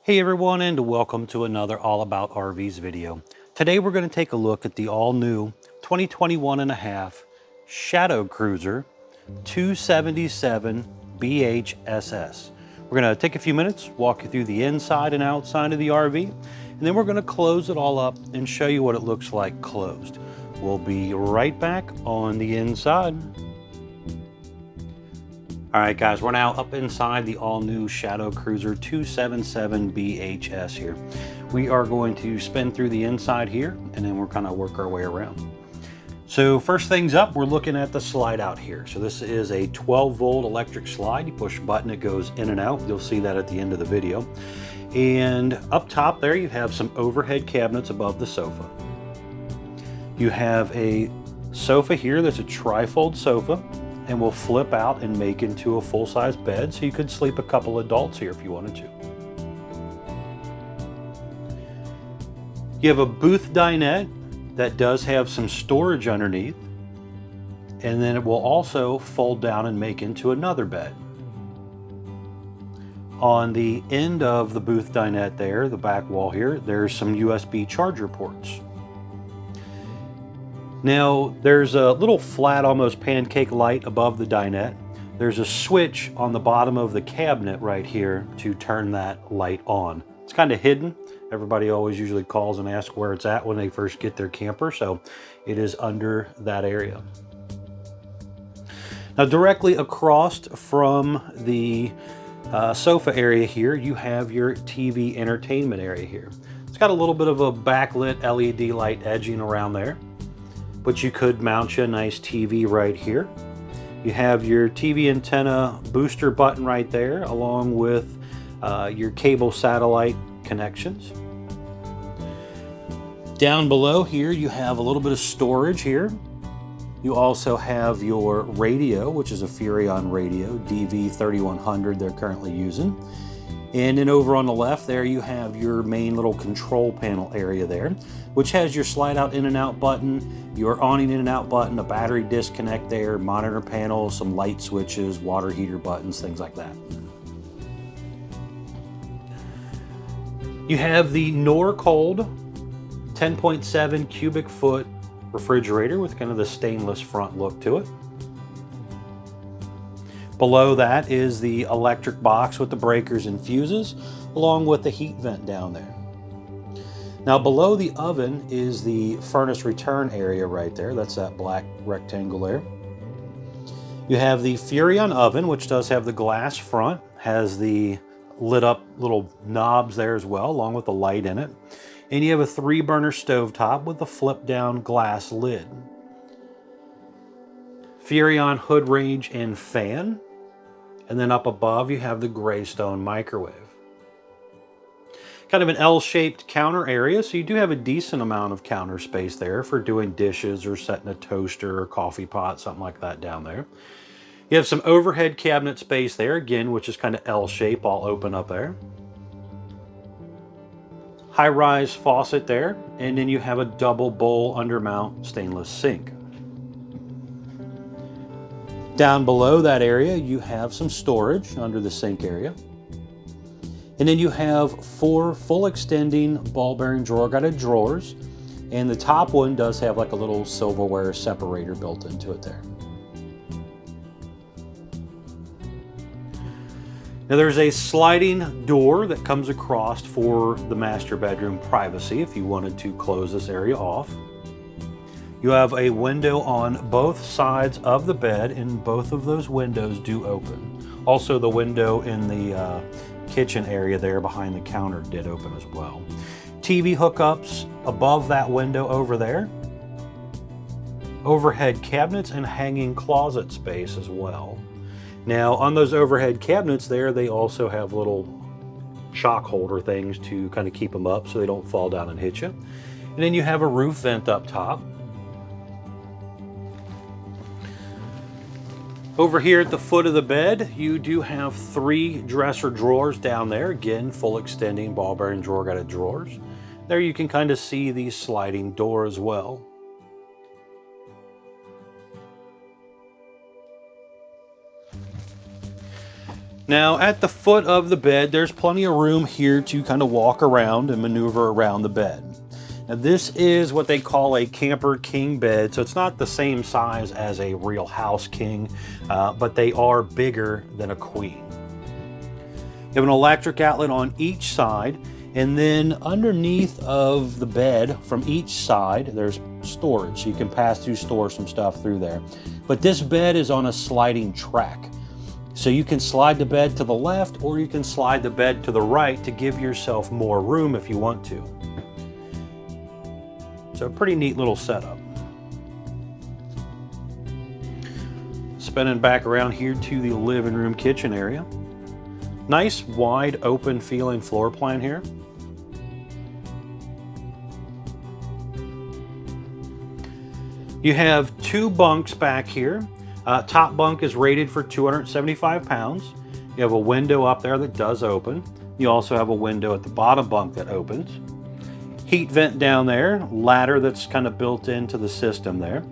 Hey everyone, and welcome to another All About RVs video. Today we're going to take a look at the all-new 2021 and a half Shadow Cruiser 277 BHSS. We're going to take a few minutes, walk you through the inside and outside of the RV, and then we're going to close it all up and show you what it looks like closed. We'll be right back on the inside. All right, guys, we're now up inside the all-new Shadow Cruiser 277 BHS here. We are going to spin through the inside here, and then we're kind of work our way around. So first things up, we're looking at the slide out here. So this is a 12-volt electric slide. You push a button, it goes in and out. You'll see that at the end of the video. And up top there, you have some overhead cabinets above the sofa. You have a sofa here that's a tri-fold sofa, and will flip out and make into a full-size bed, so you could sleep a couple adults here if you wanted to. You have a booth dinette that does have some storage underneath, and then it will also fold down and make into another bed. On the end of the booth dinette there, the back wall here, there's some USB charger ports. Now, there's a little flat, almost pancake light above the dinette. There's a switch on the bottom of the cabinet right here to turn that light on. It's kind of hidden. Everybody always usually calls and asks where it's at when they first get their camper, so it is under that area. Now, directly across from the sofa area here, you have your TV entertainment area here. It's got a little bid of a backlit LED light edging around there, but you could mount you a nice TV right here. You have your TV antenna booster button right there, along with your cable satellite connections. Down below here, you have a little bit of storage here. You also have your radio, which is a Furrion radio, DV3100 they're currently using. And then over on the left there, you have your main little control panel area there, which has your slide out in and out button, your awning in and out button, a battery disconnect there, monitor panel, some light switches, water heater buttons, things like that. You have the Norcold 10.7 cubic foot refrigerator with kind of the stainless front look to it. Below that is the electric box with the breakers and fuses, along with the heat vent down there. Now below the oven is the furnace return area right there. That's that black rectangle there. You have the Furrion oven, which does have the glass front, has the lit up little knobs there as well, along with the light in it. And you have a 3-burner stovetop with a flip down glass lid. Furrion hood range and fan. And then up above, you have the Greystone microwave. Kind of an L-shaped counter area, so you do have a decent amount of counter space there for doing dishes or setting a toaster or coffee pot, something like that down there. You have some overhead cabinet space there, again, which is kind of L-shape, all open up there. High-rise faucet there, and then you have a double bowl undermount stainless sink. Down below that area, you have some storage under the sink area. And then you have 4 full extending ball bearing drawer guided drawers. And the top one does have like a little silverware separator built into it there. Now there's a sliding door that comes across for the master bedroom privacy if you wanted to close this area off. You have a window on both sides of the bed, and both of those windows do open. Also, the window in the kitchen area there behind the counter did open as well. TV hookups above that window over there. Overhead cabinets and hanging closet space as well. Now, on those overhead cabinets there, they also have little shock holder things to kind of keep them up so they don't fall down and hit you. And then you have a roof vent up top. Over here at the foot of the bed, you do have 3 dresser drawers down there. Again, full extending ball bearing drawer guided drawers. There you can kind of see the sliding door as well. Now at the foot of the bed, there's plenty of room here to kind of walk around and maneuver around the bed. Now this is what they call a camper king bed, so it's not the same size as a real house king, but they are bigger than a queen. You have an electric outlet on each side, and then underneath of the bed from each side, there's storage, so you can pass through, store some stuff through there. But this bed is on a sliding track. So you can slide the bed to the left, or you can slide the bed to the right to give yourself more room if you want to. So a pretty neat little setup. Spinning back around here to the living room kitchen area. Nice wide open feeling floor plan here. You have two bunks back here. Top bunk is rated for 275 pounds. You have a window up there that does open. You also have a window at the bottom bunk that opens. Heat vent down there, ladder that's kind of built into the system there.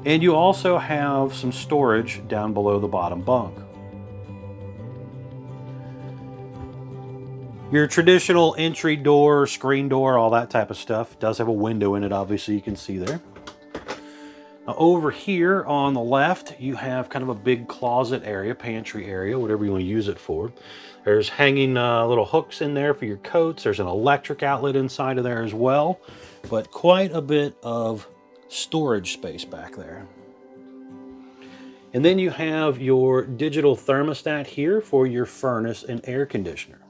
And you also have some storage down below the bottom bunk. Your traditional entry door, screen door, all that type of stuff does have a window in it, obviously you can see there. Now over here on the left, you have kind of a big closet area, pantry area, whatever you want to use it for. There's hanging little hooks in there for your coats. There's an electric outlet inside of there as well, but quite a bit of storage space back there. And then you have your digital thermostat here for your furnace and air conditioner.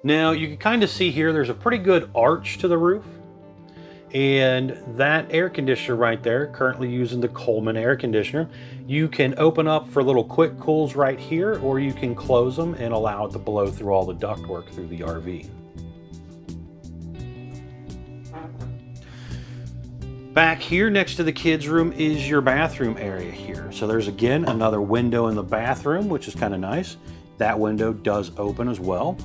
Now you can kind of see here, there's a pretty good arch to the roof. And that air conditioner right there, currently using the Coleman air conditioner, you can open up for little quick cools right here, or you can close them and allow it to blow through all the ductwork through the RV. Back here next to the kids' room is your bathroom area here. So there's again another window in the bathroom, which is kind of nice. That window does open as well.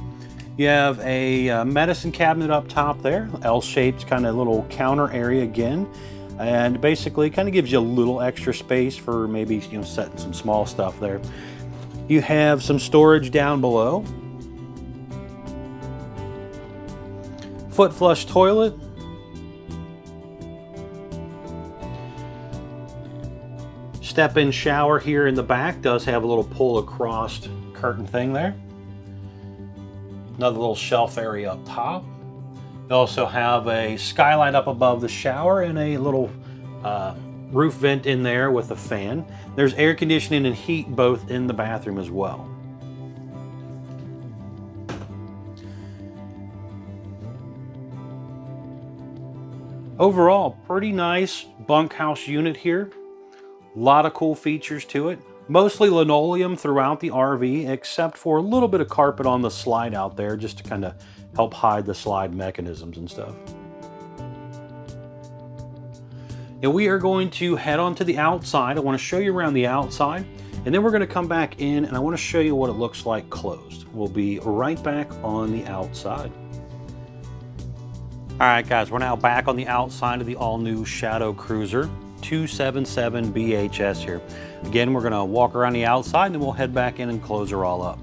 You have a medicine cabinet up top there, L-shaped kind of little counter area again, and basically kind of gives you a little extra space for maybe setting some small stuff there. You have some storage down below, foot flush toilet, step-in shower here in the back, does have a little pull across curtain thing there. Another little shelf area up top. You also have a skylight up above the shower and a little roof vent in there with a fan. There's air conditioning and heat both in the bathroom as well. Overall, pretty nice bunkhouse unit here. A lot of cool features to it. Mostly linoleum throughout the RV, except for a little bit of carpet on the slide out there, just to kind of help hide the slide mechanisms and stuff. And we are going to head on to the outside. I want to show you around the outside, and then we're going to come back in and I want to show you what it looks like closed. We'll be right back on the outside. All right, guys, we're now back on the outside of the all-new Shadow Cruiser 277 BHS here. Again, we're gonna walk around the outside and then we'll head back in and close her all up.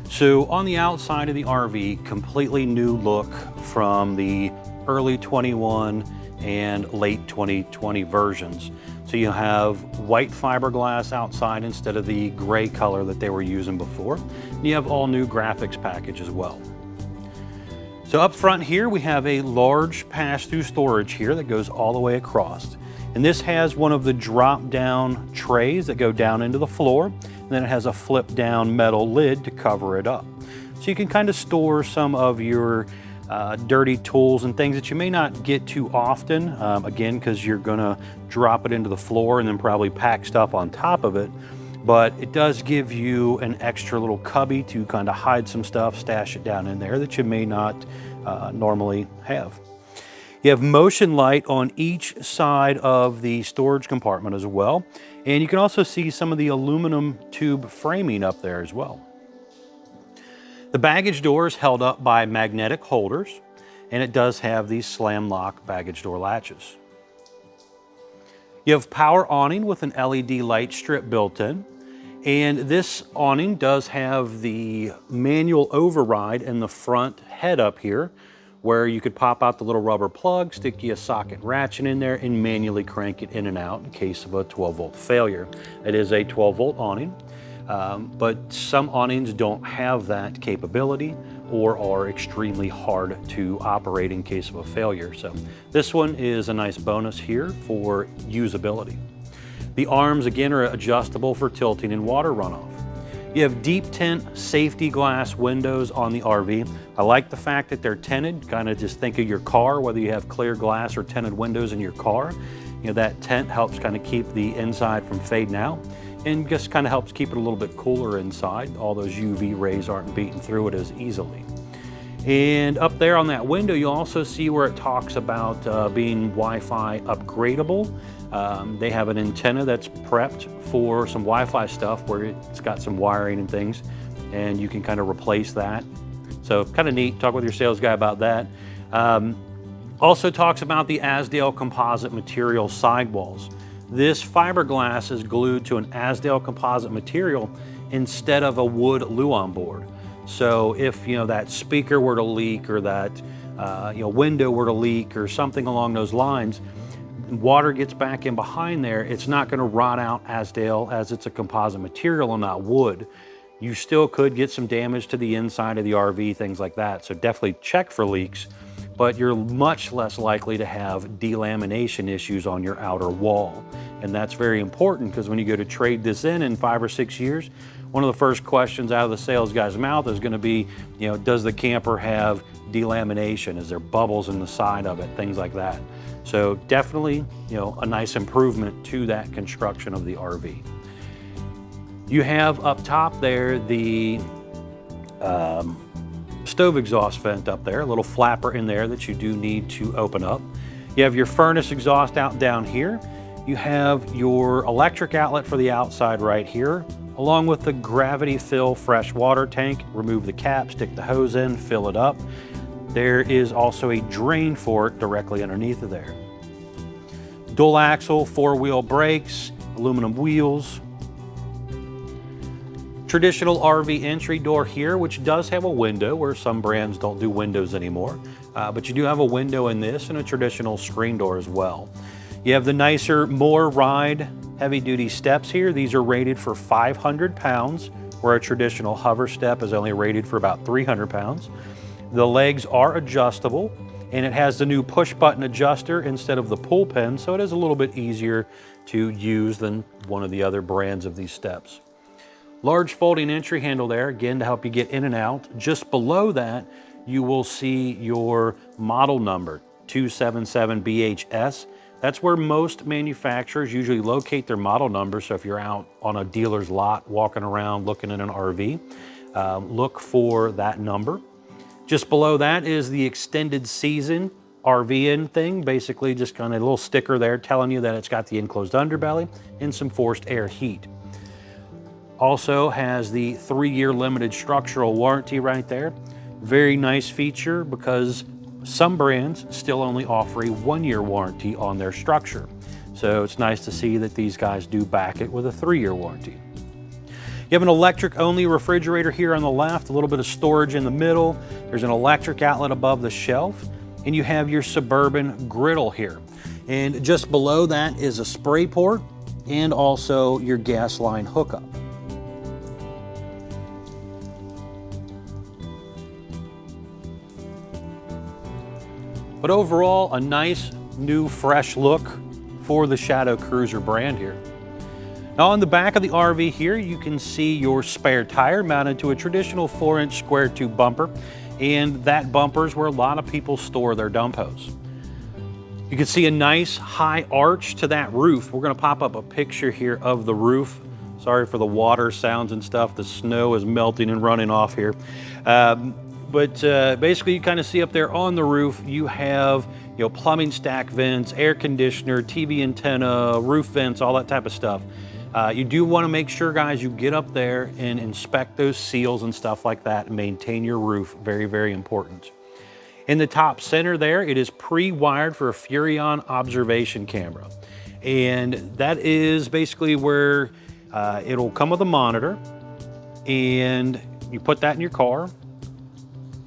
So on the outside of the RV, completely new look from the early 21 and late 2020 versions. So you have white fiberglass outside instead of the gray color that they were using before. And you have all new graphics package as well. So up front here, we have a large pass-through storage here that goes all the way across. And this has one of the drop-down trays that go down into the floor, and then it has a flip-down metal lid to cover it up. So you can kind of store some of your dirty tools and things that you may not get too often, again, because you're gonna drop it into the floor and then probably pack stuff on top of it. But it does give you an extra little cubby to kind of hide some stuff, stash it down in there that you may not normally have. You have motion light on each side of the storage compartment as well. And you can also see some of the aluminum tube framing up there as well. The baggage door is held up by magnetic holders, and it does have these slam lock baggage door latches. You have power awning with an LED light strip built in, And this awning does have the manual override in the front head up here, where you could pop out the little rubber plug, stick you a socket ratchet in there, and manually crank it in and out in case of a 12-volt failure. It is a 12-volt awning, but some awnings don't have that capability or are extremely hard to operate in case of a failure. So this one is a nice bonus here for usability. The arms, again, are adjustable for tilting and water runoff. You have deep tint safety glass windows on the RV. I like the fact that they're tinted. Kind of just think of your car, whether you have clear glass or tinted windows in your car. You know, that tint helps kind of keep the inside from fading out and just kind of helps keep it a little bit cooler inside. All those UV rays aren't beating through it as easily. And up there on that window, you'll also see where it talks about being Wi-Fi upgradable. They have an antenna that's prepped for some Wi-Fi stuff where it's got some wiring and things, and you can kind of replace that. So kind of neat. Talk with your sales guy about that. Also talks about the Azdel composite material sidewalls. This fiberglass is glued to an Azdel composite material instead of a wood Luan board. So if that speaker were to leak or that window were to leak or something along those lines, water gets back in behind there, it's not going to rot out Azdel as it's a composite material and not wood. You still could get some damage to the inside of the RV, things like that. So definitely check for leaks, but you're much less likely to have delamination issues on your outer wall. And that's very important because when you go to trade this in 5 or 6 years, one of the first questions out of the sales guy's mouth is going to be, does the camper have delamination? Is there bubbles in the side of it? Things like that. So definitely, a nice improvement to that construction of the RV. You have up top there the stove exhaust vent up there, a little flapper in there that you do need to open up. You have your furnace exhaust out down here. You have your electric outlet for the outside right here, along with the gravity fill fresh water tank. Remove the cap, stick the hose in, fill it up. There is also a drain for it directly underneath of there. Dual axle, 4-wheel brakes, aluminum wheels. Traditional RV entry door here, which does have a window, where some brands don't do windows anymore. But you do have a window in this and a traditional screen door as well. You have the nicer, more ride, heavy-duty steps here. These are rated for 500 pounds, where a traditional hover step is only rated for about 300 pounds. The legs are adjustable, and it has the new push-button adjuster instead of the pull pin, so it is a little bit easier to use than one of the other brands of these steps. Large folding entry handle there, again, to help you get in and out. Just below that, you will see your model number, 277BHS. That's where most manufacturers usually locate their model number. So if you're out on a dealer's lot, walking around, looking at an RV, look for that number. Just below that is the extended season RV-in thing, basically just kind of a little sticker there telling you that it's got the enclosed underbelly and some forced air heat. Also has the 3-year limited structural warranty right there. Very nice feature because some brands still only offer a 1-year warranty on their structure. So it's nice to see that these guys do back it with a 3-year warranty. You have an electric only refrigerator here on the left, a little bit of storage in the middle. There's an electric outlet above the shelf, and you have your Suburban griddle here. And just below that is a spray port and also your gas line hookup. But overall, a nice, new, fresh look for the Shadow Cruiser brand here. Now on the back of the RV here, you can see your spare tire mounted to a traditional 4-inch square tube bumper, and that bumper is where a lot of people store their dump hose. You can see a nice high arch to that roof. We're gonna pop up a picture here of the roof. Sorry for the water sounds and stuff. The snow is melting and running off here. But basically you kind of see up there on the roof, you have plumbing stack vents, air conditioner, TV antenna, roof vents, all that type of stuff. You do want to make sure, guys, you get up there and inspect those seals and stuff like that and maintain your roof. Very, very important. In the top center there, it is pre-wired for a Furrion observation camera. And that is basically where It'll come with a monitor, and you put that in your car,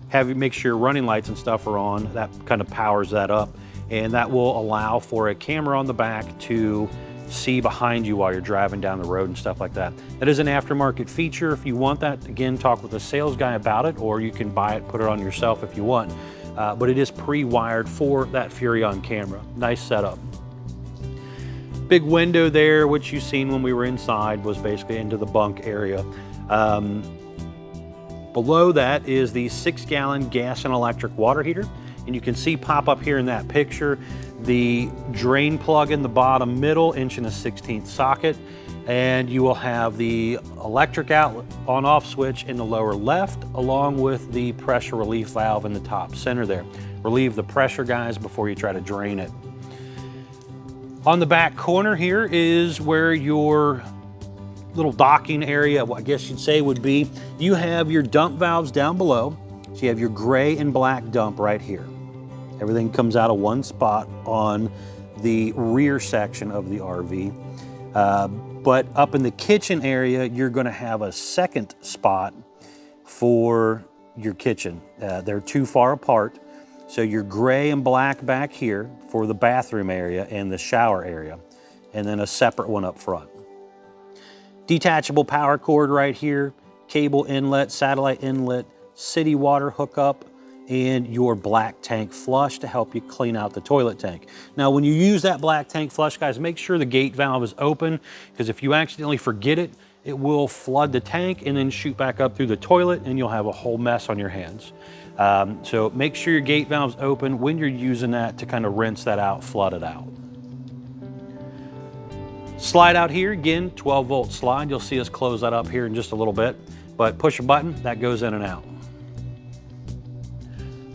have you make sure your running lights and stuff are on. That kind of powers that up, and that will allow for a camera on the back to see behind you while you're driving down the road and stuff like that. That is an aftermarket feature. If you want that, again, talk with a sales guy about it, or you can buy it, put it on yourself if you want. But it is pre-wired for that Furrion camera. Nice setup. Big window there, which you've seen when we were inside, was basically into the bunk area. Below that is the 6-gallon gas and electric water heater. And you can see pop up here in that picture the drain plug in the bottom middle, 1 1/16 socket. And you will have the electric outlet on-off switch in the lower left, along with the pressure relief valve in the top center there. Relieve the pressure, guys, before you try to drain it. On the back corner here is where your little docking area, I guess you'd say, would be. You have your dump valves down below. So you have your gray and black dump right here. Everything comes out of one spot on the rear section of the RV. But up in the kitchen area, you're gonna have a second spot for your kitchen. They're too far apart. So your gray and black back here for the bathroom area and the shower area, and then a separate one up front. Detachable power cord right here, cable inlet, satellite inlet, city water hookup, and your black tank flush to help you clean out the toilet tank. Now, when you use that black tank flush, guys, make sure the gate valve is open, because if you accidentally forget it, it will flood the tank and then shoot back up through the toilet, and you'll have a whole mess on your hands. So make sure your gate valve's open when you're using that to kind of rinse that out, flood it out. Slide out here, again, 12-volt slide. You'll see us close that up here in just a little bit, but push a button, that goes in and out.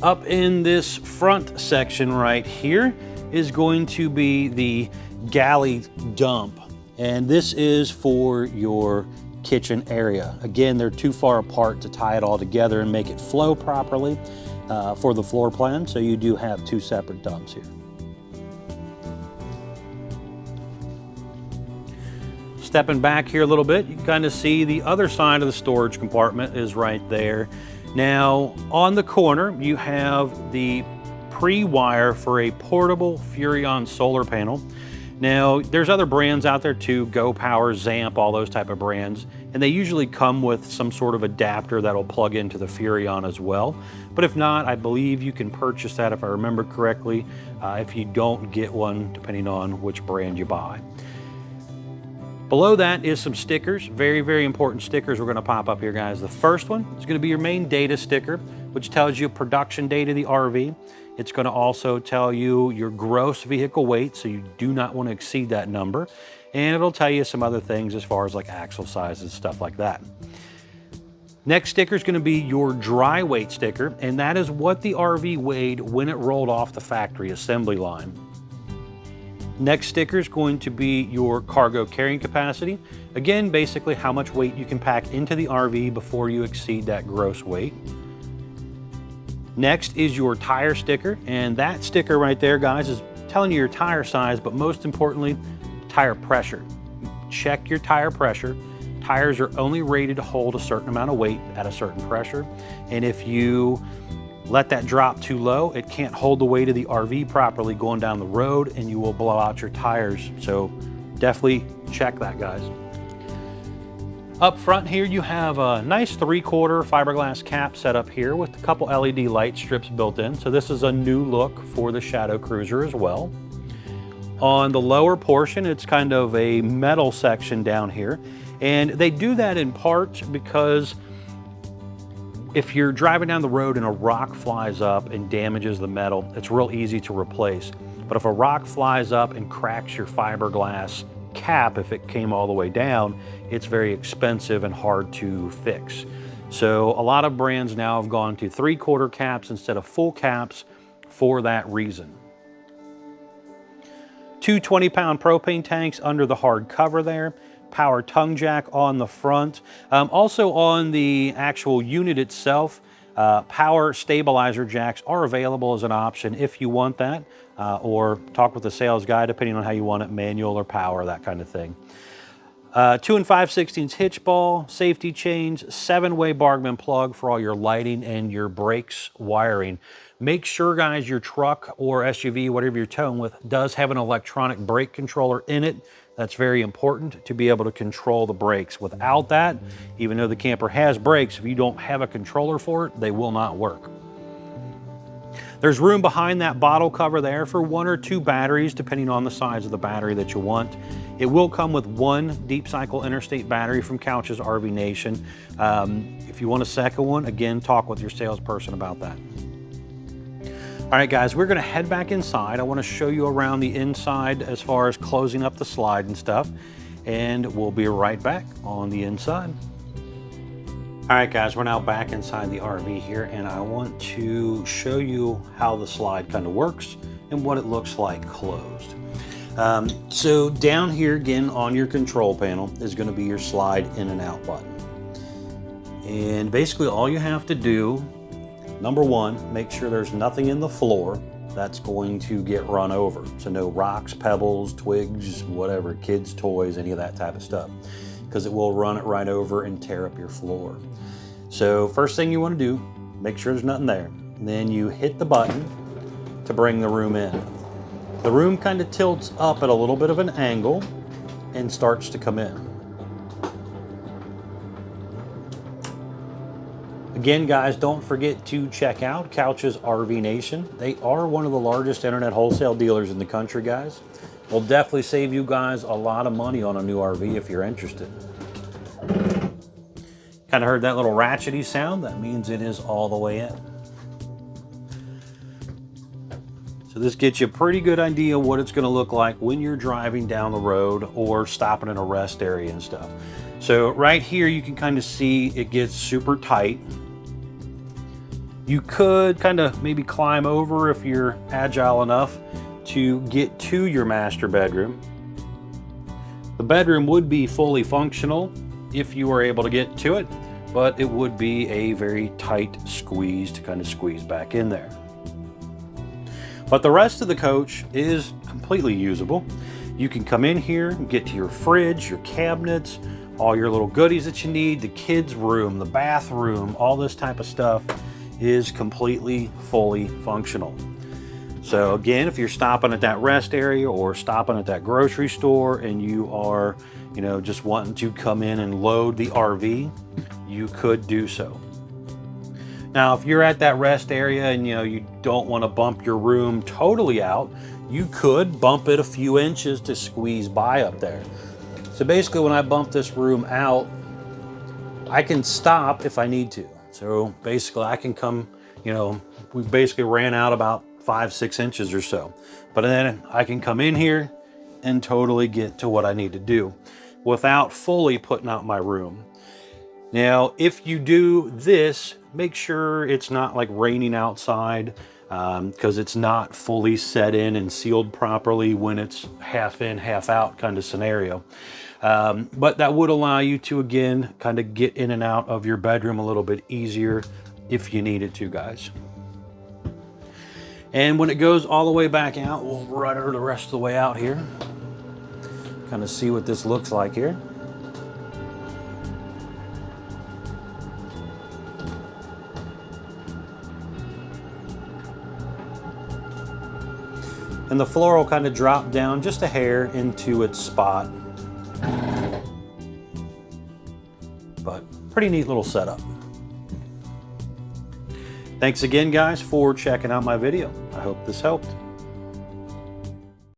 Up in this front section right here is going to be the galley dump, and this is for your kitchen area. Again, they're too far apart to tie it all together and make it flow properly for the floor plan, so you do have two separate dumps here. Stepping back here a little bit, you can kind of see the other side of the storage compartment is right there. Now, on the corner, you have the pre-wire for a portable Furrion solar panel. Now, there's other brands out there too, Go Power, Zamp, all those type of brands, and they usually come with some sort of adapter that'll plug into the Furrion as well. But if not, I believe you can purchase that, if I remember correctly, if you don't get one, depending on which brand you buy. Below that is some stickers, very, very important stickers we're gonna pop up here, guys. The first one is gonna be your main data sticker, which tells you production date of the RV. It's gonna also tell you your gross vehicle weight, so you do not wanna exceed that number. And it'll tell you some other things as far as like axle size and stuff like that. Next sticker is gonna be your dry weight sticker, and that is what the RV weighed when it rolled off the factory assembly line. Next sticker is going to be your cargo carrying capacity. Again, basically how much weight you can pack into the RV before you exceed that gross weight. Next is your tire sticker, and that sticker right there, guys, is telling you your tire size, but most importantly, tire pressure. Check your tire pressure. Tires are only rated to hold a certain amount of weight at a certain pressure, and if you let that drop too low, it can't hold the weight of the RV properly going down the road, and you will blow out your tires. So definitely check that, guys. Up front here, you have a nice 3/4 fiberglass cap set up here with a couple LED light strips built in. So this is a new look for the Shadow Cruiser as well. On the lower portion, it's kind of a metal section down here. And they do that in part because if you're driving down the road and a rock flies up and damages the metal, it's real easy to replace. But if a rock flies up and cracks your fiberglass cap, if it came all the way down, it's very expensive and hard to fix. So a lot of brands now have gone to 3/4 caps instead of full caps for that reason. Two 20-pound propane tanks under the hard cover there. Power tongue jack on the front. Also on the actual unit itself, power stabilizer jacks are available as an option if you want that, or talk with the sales guy depending on how you want it, manual or power, that kind of thing. 2 5/16 hitch ball, safety chains, 7-way Bargman plug for all your lighting and your brakes wiring. Make sure, guys, your truck or SUV, whatever you're towing with, does have an electronic brake controller in it. That's very important to be able to control the brakes. Without that, even though the camper has brakes, if you don't have a controller for it, they will not work. There's room behind that bottle cover there for 1 or 2 batteries, depending on the size of the battery that you want. It will come with 1 deep cycle interstate battery from Couch's RV Nation. If you want a second one, again, talk with your salesperson about that. All right, guys, we're gonna head back inside. I wanna show you around the inside as far as closing up the slide and stuff, and we'll be right back on the inside. All right, guys, we're now back inside the RV here, and I want to show you how the slide kind of works and what it looks like closed. So down here, again, on your control panel is going to be your slide in and out button. And basically all you have to do, number one, make sure there's nothing in the floor that's going to get run over. So no rocks, pebbles, twigs, whatever, kids' toys, any of that type of stuff, because it will run it right over and tear up your floor. So first thing you want to do, make sure there's nothing there. And then you hit the button to bring the room in. The room kind of tilts up at a little bit of an angle and starts to come in. Again, guys, don't forget to check out Couch's RV Nation. They are one of the largest internet wholesale dealers in the country, guys. Will definitely save you guys a lot of money on a new RV if you're interested. Kind of heard that little ratchety sound? That means it is all the way in. So this gets you a pretty good idea what it's going to look like when you're driving down the road or stopping in a rest area and stuff. So right here you can kind of see it gets super tight. You could kind of maybe climb over if you're agile enough to get to your master bedroom. The bedroom would be fully functional if you were able to get to it, but it would be a very tight squeeze to kind of squeeze back in there. But the rest of the coach is completely usable. You can come in here and get to your fridge, your cabinets, all your little goodies that you need, the kids' room, the bathroom, all this type of stuff is completely fully functional. So again, if you're stopping at that rest area or stopping at that grocery store and you are, just wanting to come in and load the RV, you could do so. Now, if you're at that rest area and you don't want to bump your room totally out, you could bump it a few inches to squeeze by up there. So basically when I bump this room out, I can stop if I need to. So basically I can come, we basically ran out about 5-6 inches or so. But then I can come in here and totally get to what I need to do without fully putting out my room. Now, if you do this, make sure it's not like raining outside, because it's not fully set in and sealed properly when it's half in, half out kind of scenario. But that would allow you to, again, kind of get in and out of your bedroom a little bit easier if you needed to, guys. And when it goes all the way back out, we'll run her the rest of the way out here. Kind of see what this looks like here. And the floor will kind of drop down just a hair into its spot. But pretty neat little setup. Thanks again, guys, for checking out my video. I hope this helped.